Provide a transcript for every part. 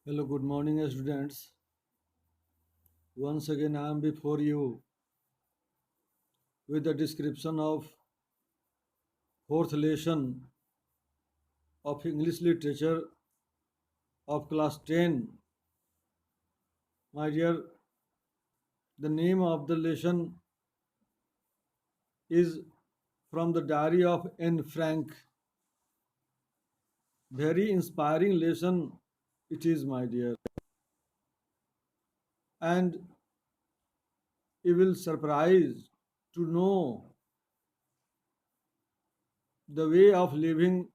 Hello, good morning, students. Once again, I am before you with the description of fourth lesson of English literature of class 10. My dear, the name of the lesson is from the diary of Anne Frank. Very inspiring lesson it is, my dear. And you will surprise to know the way of living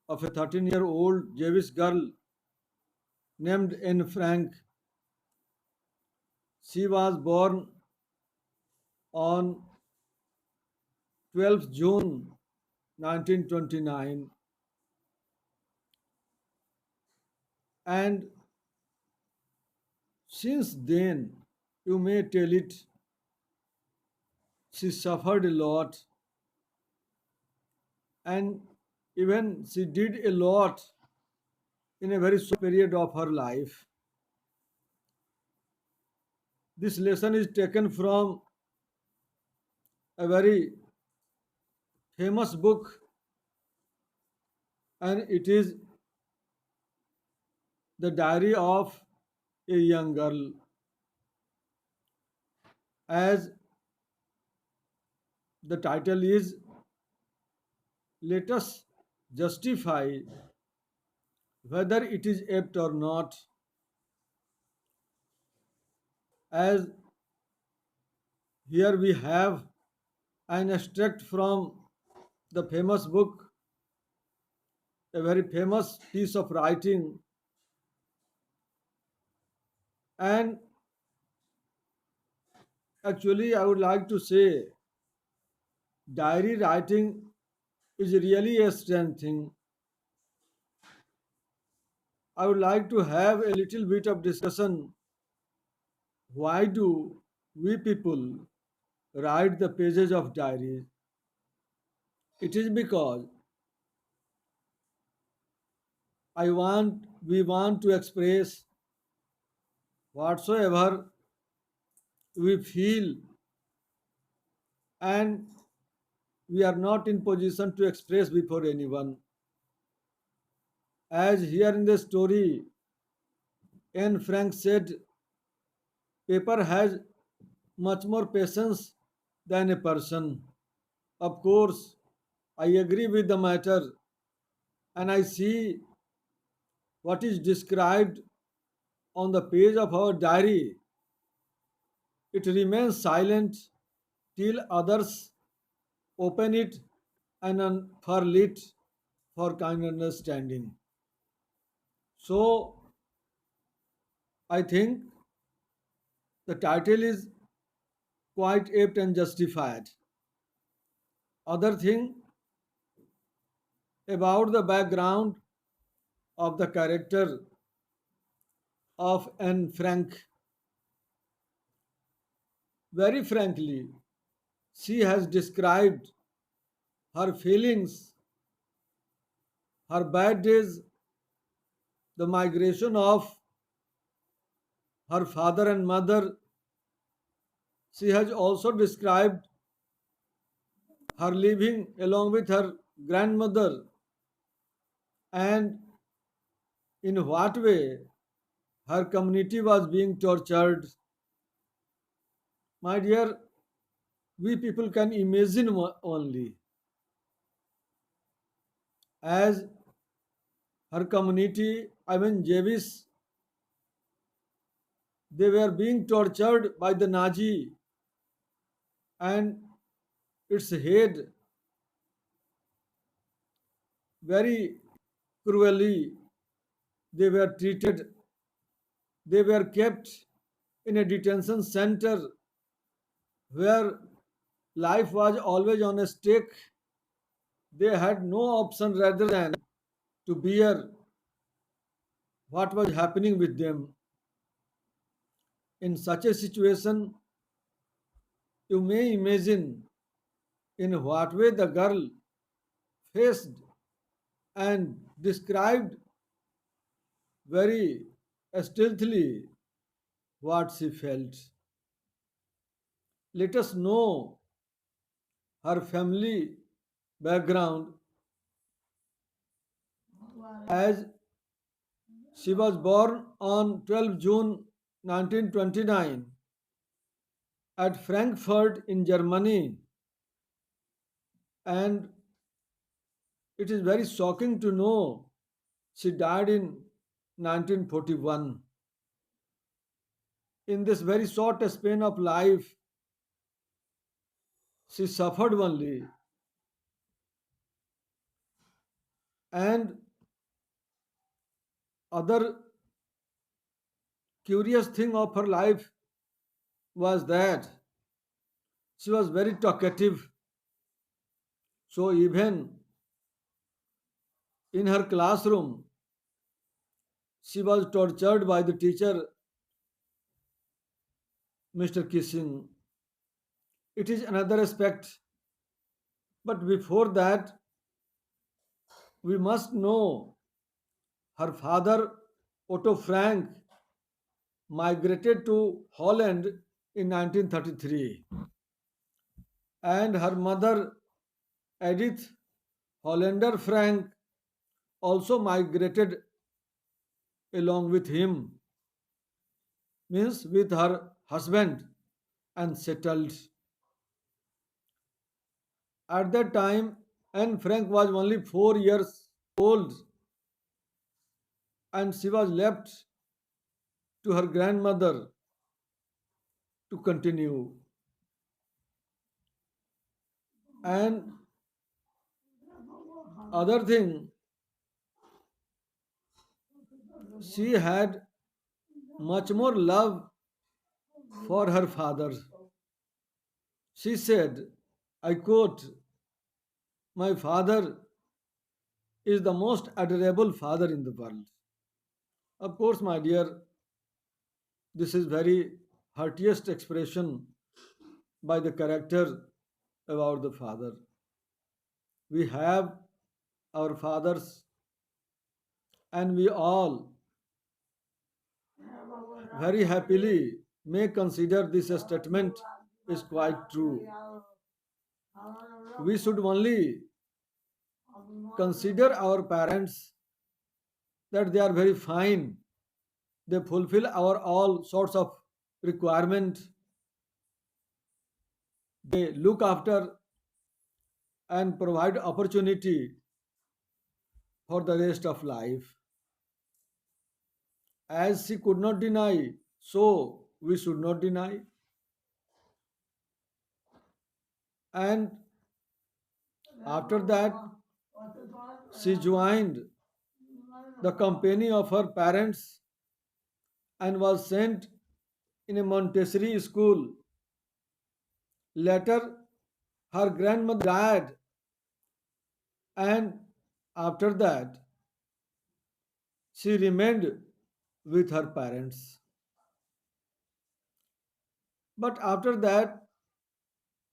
of a 13-year-old Jewish girl named Anne Frank. She was born on 12th June 1929, and since then, you may tell it, she suffered a lot, and even she did a lot in a very short period of her life. This lesson is taken from a very famous book, and it is the diary of a young girl. As the title is, let us justify whether it is apt or not, as here we have an extract from the famous book, a very famous piece of writing. And actually, I would like to say, diary writing is really a strange thing. I would like to have a little bit of discussion. Why do we people write the pages of diaries? It is because we want to express whatsoever we feel, and we are not in position to express before anyone. As here in the story, Anne Frank said, paper has much more patience than a person. Of course, I agree with the matter, and I see what is described on the page of our diary. It remains silent till others open it and unfurl it for kind understanding. So, I think the title is quite apt and justified. Other thing about the background of the character of Anne Frank. Very frankly, she has described her feelings, her bad days, the migration of her father and mother. She has also described her living along with her grandmother, and in what way her community was being tortured. My dear, we people can imagine only, as her community, I mean Jewish, they were being tortured by the Nazi, and its head very cruelly they were treated. They were kept in a detention center where life was always on a stake. They had no option rather than to bear what was happening with them. In such a situation, you may imagine in what way the girl faced and described very stealthily what she felt. Let us know her family background as she was born on 12 June 1929 at Frankfurt in Germany, and it is very shocking to know she died in 1941. In this very short span of life, she suffered only, and other curious thing of her life was that she was very talkative. So even in her classroom, she was tortured by the teacher, Mr. Kissing. It is another aspect. But before that, we must know her father, Otto Frank, migrated to Holland in 1933, and her mother, Edith Hollander Frank, also migrated along with him, means with her husband, and settled. At that time, Anne Frank was only 4 years old, and she was left to her grandmother to continue. And other thing, she had much more love for her father. She said, I quote, my father is the most adorable father in the world. Of course, my dear, this is very heartiest expression by the character about the father. We have our fathers, and we all very happily may consider this statement is quite true. We should only consider our parents that they are very fine. They fulfill our all sorts of requirement. They look after and provide opportunity for the rest of life. As she could not deny, so we should not deny. And after that, she joined the company of her parents and was sent in a Montessori school. Later, her grandmother died, and after that, she remained with her parents. But after that,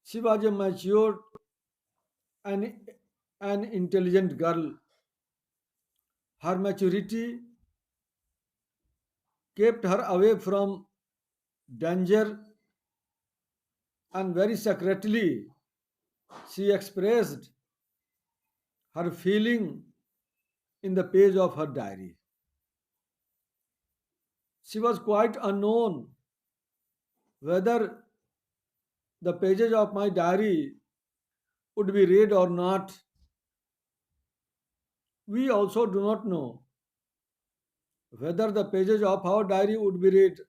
she was a mature and an intelligent girl. Her maturity kept her away from danger, and very secretly she expressed her feeling in the page of her diary. She was quite unknown whether the pages of my diary would be read or not. We also do not know whether the pages of our diary would be read,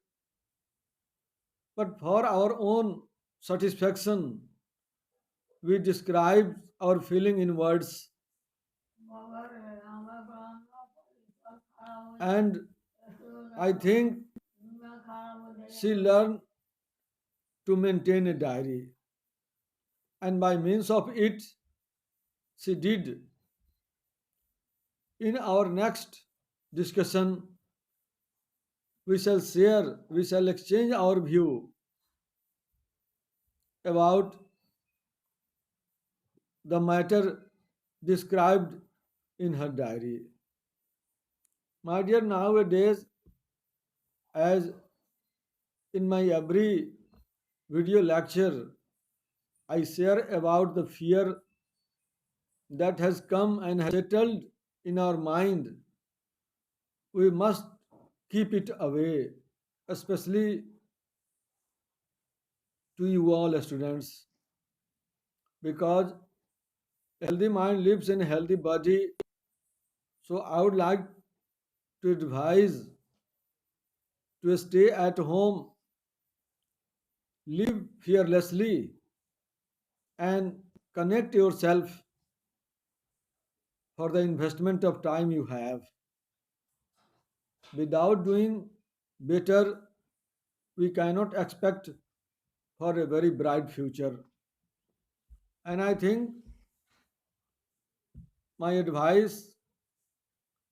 but for our own satisfaction, we describe our feeling in words, and I think she learned to maintain a diary, and by means of it, she did. In our next discussion, we shall exchange our view about the matter described in her diary. My dear, nowadays, as in my every video lecture, I share about the fear that has come and has settled in our mind. We must keep it away, especially to you all students, because a healthy mind lives in a healthy body. So I would like to advise to stay at home, live fearlessly, and connect yourself for the investment of time you have. Without doing better, we cannot expect for a very bright future. And I think my advice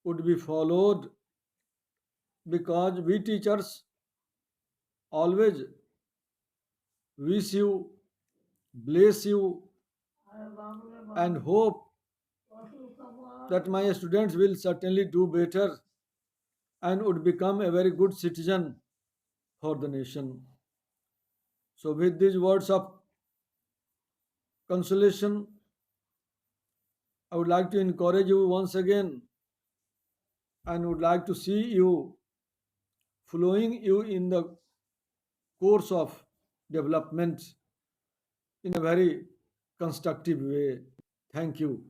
would be followed because we teachers always wish you, bless you, and hope that my students will certainly do better and would become a very good citizen for the nation. So, with these words of consolation, I would like to encourage you once again and would like to see you following you in the course of development in a very constructive way. Thank you.